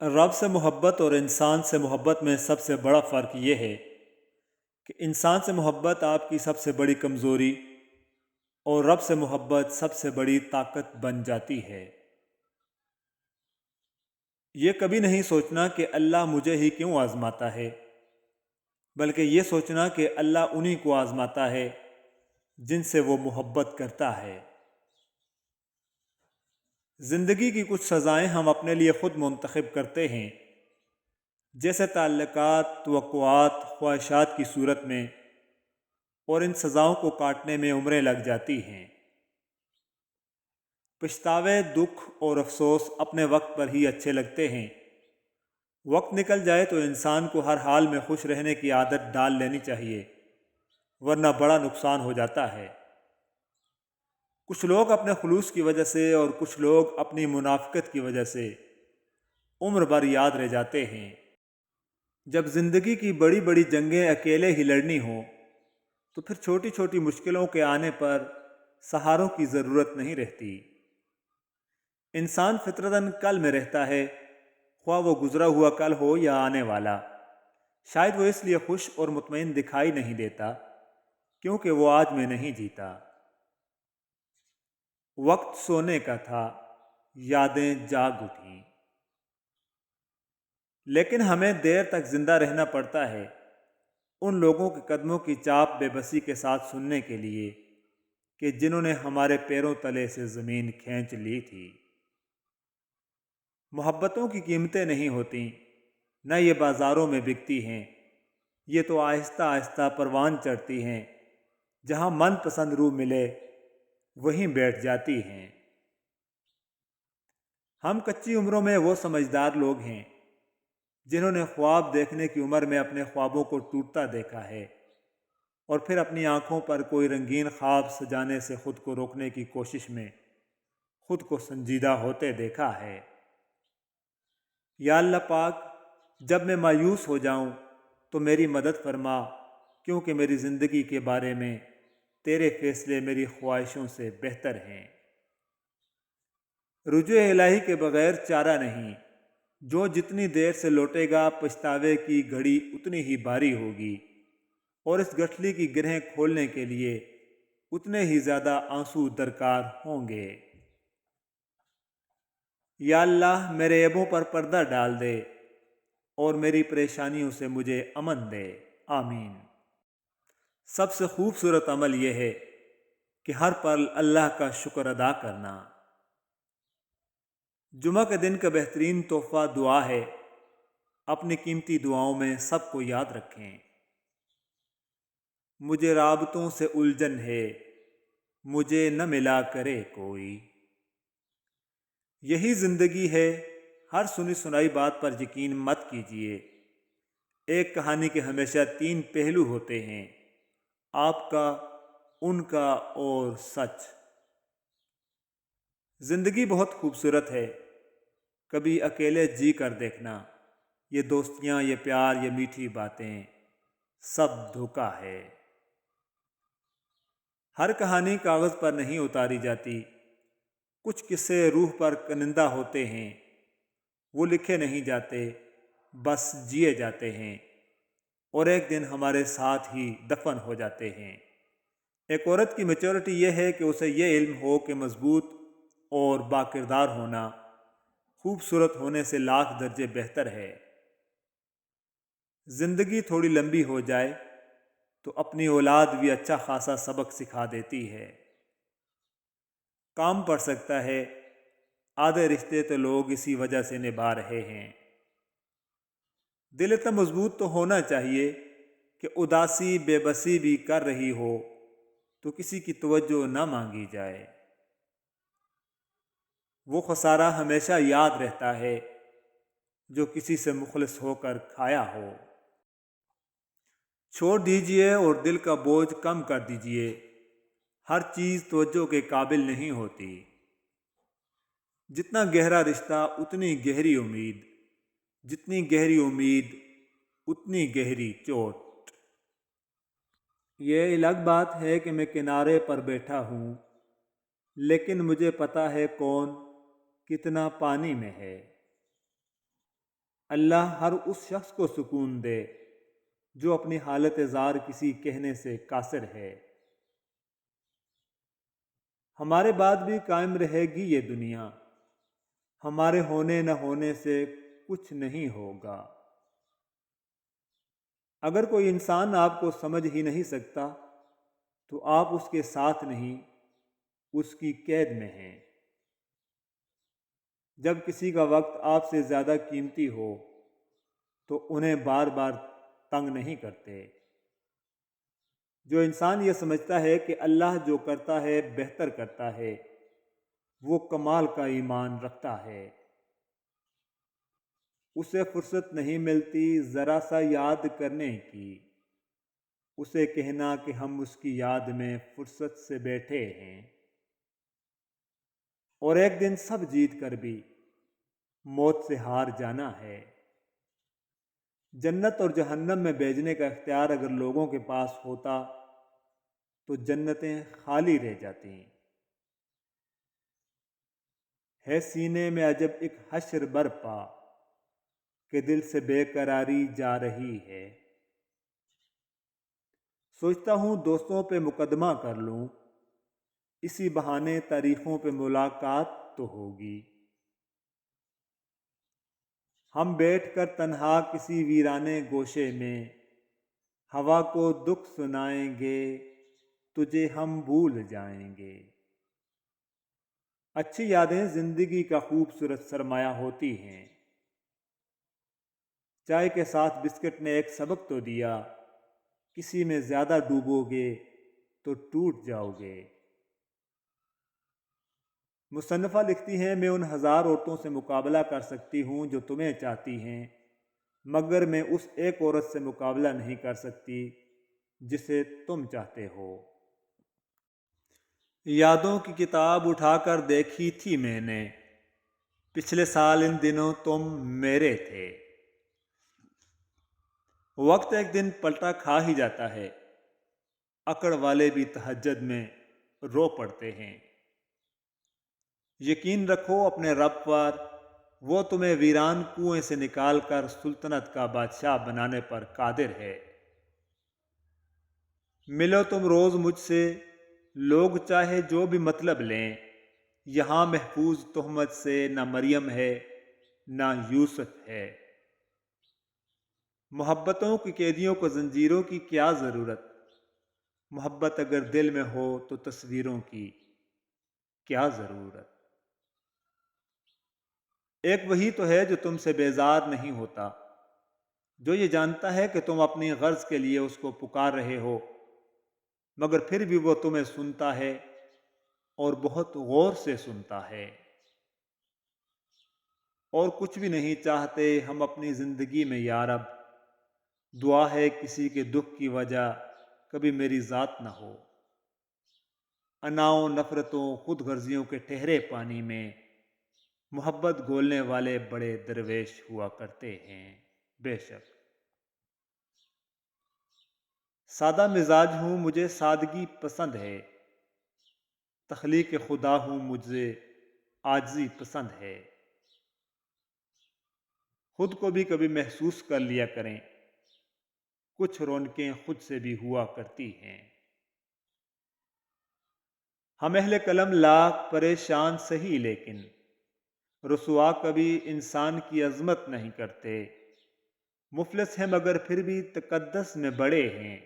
رب سے محبت اور انسان سے محبت میں سب سے بڑا فرق یہ ہے کہ انسان سے محبت آپ کی سب سے بڑی کمزوری اور رب سے محبت سب سے بڑی طاقت بن جاتی ہے۔ یہ کبھی نہیں سوچنا کہ اللہ مجھے ہی کیوں آزماتا ہے، بلکہ یہ سوچنا کہ اللہ انہی کو آزماتا ہے جن سے وہ محبت کرتا ہے۔ زندگی کی کچھ سزائیں ہم اپنے لیے خود منتخب کرتے ہیں، جیسے تعلقات، توقعات، خواہشات کی صورت میں، اور ان سزاؤں کو کاٹنے میں عمریں لگ جاتی ہیں۔ پچھتاوے، دکھ اور افسوس اپنے وقت پر ہی اچھے لگتے ہیں۔ وقت نکل جائے تو انسان کو ہر حال میں خوش رہنے کی عادت ڈال لینی چاہیے، ورنہ بڑا نقصان ہو جاتا ہے۔ کچھ لوگ اپنے خلوص کی وجہ سے اور کچھ لوگ اپنی منافقت کی وجہ سے عمر بھر یاد رہ جاتے ہیں۔ جب زندگی کی بڑی بڑی جنگیں اکیلے ہی لڑنی ہوں تو پھر چھوٹی چھوٹی مشکلوں کے آنے پر سہاروں کی ضرورت نہیں رہتی۔ انسان فطرتاً کل میں رہتا ہے، خواہ وہ گزرا ہوا کل ہو یا آنے والا۔ شاید وہ اس لیے خوش اور مطمئن دکھائی نہیں دیتا کیونکہ وہ آج میں نہیں جیتا۔ وقت سونے کا تھا، یادیں جاگ اٹھیں۔ لیکن ہمیں دیر تک زندہ رہنا پڑتا ہے ان لوگوں کے قدموں کی چاپ بے بسی کے ساتھ سننے کے لیے کہ جنہوں نے ہمارے پیروں تلے سے زمین کھینچ لی تھی۔ محبتوں کی قیمتیں نہیں ہوتیں، نہ یہ بازاروں میں بکتی ہیں، یہ تو آہستہ آہستہ پروان چڑھتی ہیں، جہاں من پسند روح ملے وہیں بیٹھ جاتی ہیں۔ ہم کچی عمروں میں وہ سمجھدار لوگ ہیں جنہوں نے خواب دیکھنے کی عمر میں اپنے خوابوں کو ٹوٹتا دیکھا ہے، اور پھر اپنی آنکھوں پر کوئی رنگین خواب سجانے سے خود کو روکنے کی کوشش میں خود کو سنجیدہ ہوتے دیکھا ہے۔ یا اللہ پاک، جب میں مایوس ہو جاؤں تو میری مدد فرما، کیونکہ میری زندگی کے بارے میں تیرے فیصلے میری خواہشوں سے بہتر ہیں۔ رجوع الہی کے بغیر چارہ نہیں، جو جتنی دیر سے لوٹے گا پچھتاوے کی گھڑی اتنی ہی باری ہوگی، اور اس گٹھلی کی گرہیں کھولنے کے لیے اتنے ہی زیادہ آنسو درکار ہوں گے۔ یا اللہ، میرے عیبوں پر پردہ ڈال دے اور میری پریشانیوں سے مجھے امن دے، آمین۔ سب سے خوبصورت عمل یہ ہے کہ ہر پل اللہ کا شکر ادا کرنا۔ جمعہ کے دن کا بہترین تحفہ دعا ہے، اپنی قیمتی دعاؤں میں سب کو یاد رکھیں۔ مجھے رابطوں سے الجھن ہے، مجھے نہ ملا کرے کوئی۔ یہی زندگی ہے، ہر سنی سنائی بات پر یقین مت کیجیے۔ ایک کہانی کے ہمیشہ 3 پہلو ہوتے ہیں، آپ کا، ان کا اور سچ۔ زندگی بہت خوبصورت ہے، کبھی اکیلے جی کر دیکھنا، یہ دوستیاں، یہ پیار، یہ میٹھی باتیں، سب دھوکہ ہے۔ ہر کہانی کاغذ پر نہیں اتاری جاتی، کچھ قصے روح پر کنندہ ہوتے ہیں، وہ لکھے نہیں جاتے، بس جیے جاتے ہیں، اور ایک دن ہمارے ساتھ ہی دفن ہو جاتے ہیں۔ ایک عورت کی میچورٹی یہ ہے کہ اسے یہ علم ہو کہ مضبوط اور باکردار ہونا خوبصورت ہونے سے لاکھ درجے بہتر ہے۔ زندگی تھوڑی لمبی ہو جائے تو اپنی اولاد بھی اچھا خاصا سبق سکھا دیتی ہے۔ کام پڑ سکتا ہے، آدھے رشتے تو لوگ اسی وجہ سے نبھا رہے ہیں۔ دل اتنا مضبوط تو ہونا چاہیے کہ اداسی بے بسی بھی کر رہی ہو تو کسی کی توجہ نہ مانگی جائے۔ وہ خسارہ ہمیشہ یاد رہتا ہے جو کسی سے مخلص ہو کر کھایا ہو۔ چھوڑ دیجئے اور دل کا بوجھ کم کر دیجئے، ہر چیز توجہ کے قابل نہیں ہوتی۔ جتنا گہرا رشتہ اتنی گہری امید، جتنی گہری امید اتنی گہری چوٹ۔ یہ الگ بات ہے کہ میں کنارے پر بیٹھا ہوں، لیکن مجھے پتہ ہے کون کتنا پانی میں ہے۔ اللہ ہر اس شخص کو سکون دے جو اپنی حالت زار کسی کہنے سے قاصر ہے۔ ہمارے بعد بھی قائم رہے گی یہ دنیا، ہمارے ہونے نہ ہونے سے کچھ نہیں ہوگا۔ اگر کوئی انسان آپ کو سمجھ ہی نہیں سکتا تو آپ اس کے ساتھ نہیں، اس کی قید میں ہیں۔ جب کسی کا وقت آپ سے زیادہ قیمتی ہو تو انہیں بار بار تنگ نہیں کرتے۔ جو انسان یہ سمجھتا ہے کہ اللہ جو کرتا ہے بہتر کرتا ہے، وہ کمال کا ایمان رکھتا ہے۔ اسے فرصت نہیں ملتی ذرا سا یاد کرنے کی، اسے کہنا کہ ہم اس کی یاد میں فرصت سے بیٹھے ہیں۔ اور ایک دن سب جیت کر بھی موت سے ہار جانا ہے۔ جنت اور جہنم میں بھیجنے کا اختیار اگر لوگوں کے پاس ہوتا تو جنتیں خالی رہ جاتی۔ ہے سینے میں عجب ایک حشر برپا کہ دل سے بے قراری جا رہی ہے۔ سوچتا ہوں دوستوں پہ مقدمہ کر لوں، اسی بہانے تاریخوں پہ ملاقات تو ہوگی۔ ہم بیٹھ کر تنہا کسی ویرانے گوشے میں ہوا کو دکھ سنائیں گے، تجھے ہم بھول جائیں گے۔ اچھی یادیں زندگی کا خوبصورت سرمایہ ہوتی ہیں۔ چائے کے ساتھ بسکٹ نے ایک سبق تو دیا، کسی میں زیادہ ڈوبو گے تو ٹوٹ جاؤ گے۔ مصنفہ لکھتی ہیں، میں ان ہزار عورتوں سے مقابلہ کر سکتی ہوں جو تمہیں چاہتی ہیں، مگر میں اس ایک عورت سے مقابلہ نہیں کر سکتی جسے تم چاہتے ہو۔ یادوں کی کتاب اٹھا کر دیکھی تھی میں نے، پچھلے سال ان دنوں تم میرے تھے۔ وقت ایک دن پلٹا کھا ہی جاتا ہے، اکڑ والے بھی تہجد میں رو پڑتے ہیں۔ یقین رکھو اپنے رب پر، وہ تمہیں ویران کنویں سے نکال کر سلطنت کا بادشاہ بنانے پر قادر ہے۔ ملو تم روز مجھ سے، لوگ چاہے جو بھی مطلب لیں، یہاں محفوظ تہمت سے نہ مریم ہے نہ یوسف ہے۔ محبتوں کی قیدیوں کو زنجیروں کی کیا ضرورت، محبت اگر دل میں ہو تو تصویروں کی کیا ضرورت۔ ایک وہی تو ہے جو تم سے بیزار نہیں ہوتا، جو یہ جانتا ہے کہ تم اپنی غرض کے لیے اس کو پکار رہے ہو، مگر پھر بھی وہ تمہیں سنتا ہے اور بہت غور سے سنتا ہے۔ اور کچھ بھی نہیں چاہتے ہم اپنی زندگی میں یا رب، دعا ہے کسی کے دکھ کی وجہ کبھی میری ذات نہ ہو۔ اناؤں نفرتوں خود غرضیوں کے ٹھہرے پانی میں محبت گھولنے والے بڑے درویش ہوا کرتے ہیں۔ بے شک سادہ مزاج ہوں، مجھے سادگی پسند ہے، تخلیق خدا ہوں، مجھے عاجزی پسند ہے۔ خود کو بھی کبھی محسوس کر لیا کریں، کچھ رونقیں خود سے بھی ہوا کرتی ہیں۔ ہم اہل قلم لاکھ پریشان سہی، لیکن رسوا کبھی انسان کی عظمت نہیں کرتے۔ مفلس ہیں مگر پھر بھی تقدس میں بڑے ہیں،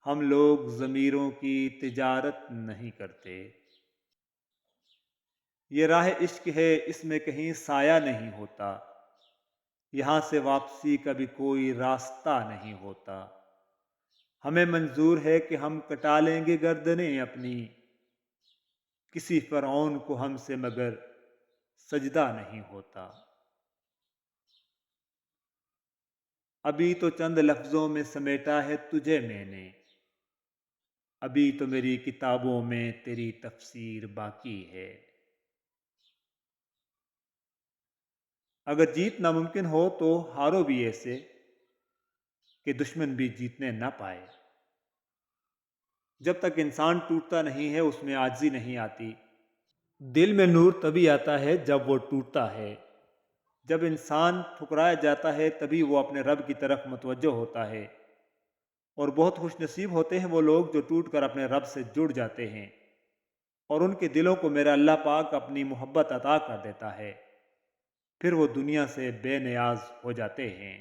ہم لوگ ضمیروں کی تجارت نہیں کرتے۔ یہ راہ عشق ہے، اس میں کہیں سایہ نہیں ہوتا، یہاں سے واپسی کا بھی کوئی راستہ نہیں ہوتا۔ ہمیں منظور ہے کہ ہم کٹا لیں گے گردنیں اپنی، کسی فرعون کو ہم سے مگر سجدہ نہیں ہوتا۔ ابھی تو چند لفظوں میں سمیٹا ہے تجھے میں نے، ابھی تو میری کتابوں میں تیری تفسیر باقی ہے۔ اگر جیت ناممکن ہو تو ہارو بھی ایسے کہ دشمن بھی جیتنے نہ پائے۔ جب تک انسان ٹوٹتا نہیں ہے اس میں عاجزی نہیں آتی۔ دل میں نور تبھی آتا ہے جب وہ ٹوٹتا ہے، جب انسان ٹھکرایا جاتا ہے تبھی وہ اپنے رب کی طرف متوجہ ہوتا ہے، اور بہت خوش نصیب ہوتے ہیں وہ لوگ جو ٹوٹ کر اپنے رب سے جڑ جاتے ہیں اور ان کے دلوں کو میرا اللہ پاک اپنی محبت عطا کر دیتا ہے، پھر وہ دنیا سے بے نیاز ہو جاتے ہیں۔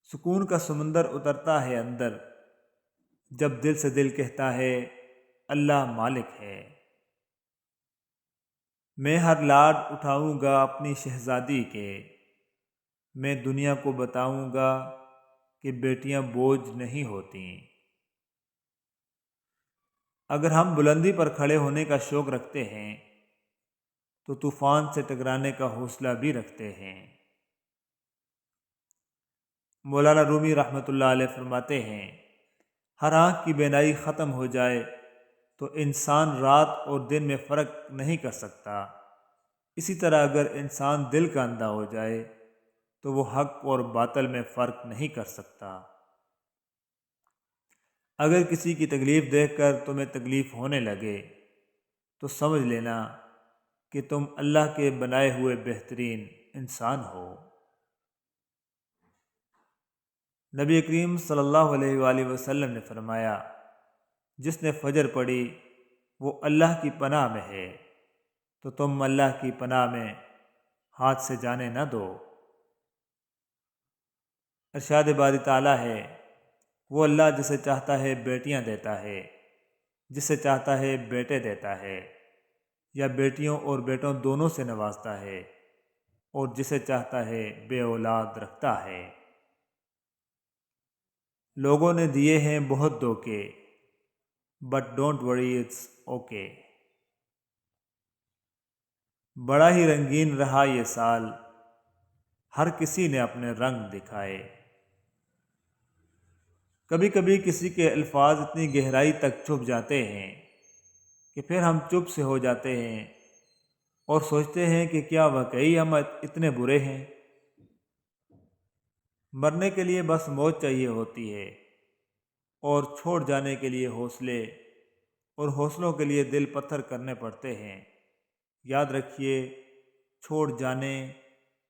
سکون کا سمندر اترتا ہے اندر جب دل سے دل کہتا ہے اللہ مالک ہے۔ میں ہر لاڈ اٹھاؤں گا اپنی شہزادی کے، میں دنیا کو بتاؤں گا کہ بیٹیاں بوجھ نہیں ہوتیں۔ اگر ہم بلندی پر کھڑے ہونے کا شوق رکھتے ہیں تو طوفان سے ٹکرانے کا حوصلہ بھی رکھتے ہیں۔ مولانا رومی رحمۃ اللہ علیہ فرماتے ہیں، ہر آنکھ کی بینائی ختم ہو جائے تو انسان رات اور دن میں فرق نہیں کر سکتا، اسی طرح اگر انسان دل کا اندھا ہو جائے تو وہ حق اور باطل میں فرق نہیں کر سکتا۔ اگر کسی کی تکلیف دیکھ کر تمہیں تکلیف ہونے لگے تو سمجھ لینا کہ تم اللہ کے بنائے ہوئے بہترین انسان ہو۔ نبی کریم صلی اللہ علیہ وآلہ وسلم نے فرمایا، جس نے فجر پڑھی وہ اللہ کی پناہ میں ہے، تو تم اللہ کی پناہ میں ہاتھ سے جانے نہ دو۔ ارشاد باری تعالیٰ ہے، وہ اللہ جسے چاہتا ہے بیٹیاں دیتا ہے، جسے چاہتا ہے بیٹے دیتا ہے، یا بیٹیوں اور بیٹوں دونوں سے نوازتا ہے، اور جسے چاہتا ہے بے اولاد رکھتا ہے۔ لوگوں نے دیے ہیں بہت دھوکے، but don't worry it's okay. بڑا ہی رنگین رہا یہ سال، ہر کسی نے اپنے رنگ دکھائے۔ کبھی کبھی کسی کے الفاظ اتنی گہرائی تک چھپ جاتے ہیں کہ پھر ہم چپ سے ہو جاتے ہیں اور سوچتے ہیں کہ کیا واقعی ہم اتنے برے ہیں۔ مرنے کے لیے بس موت چاہیے ہوتی ہے، اور چھوڑ جانے کے لیے حوصلے، اور حوصلوں کے لیے دل پتھر کرنے پڑتے ہیں۔ یاد رکھیے، چھوڑ جانے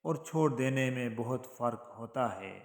اور چھوڑ دینے میں بہت فرق ہوتا ہے۔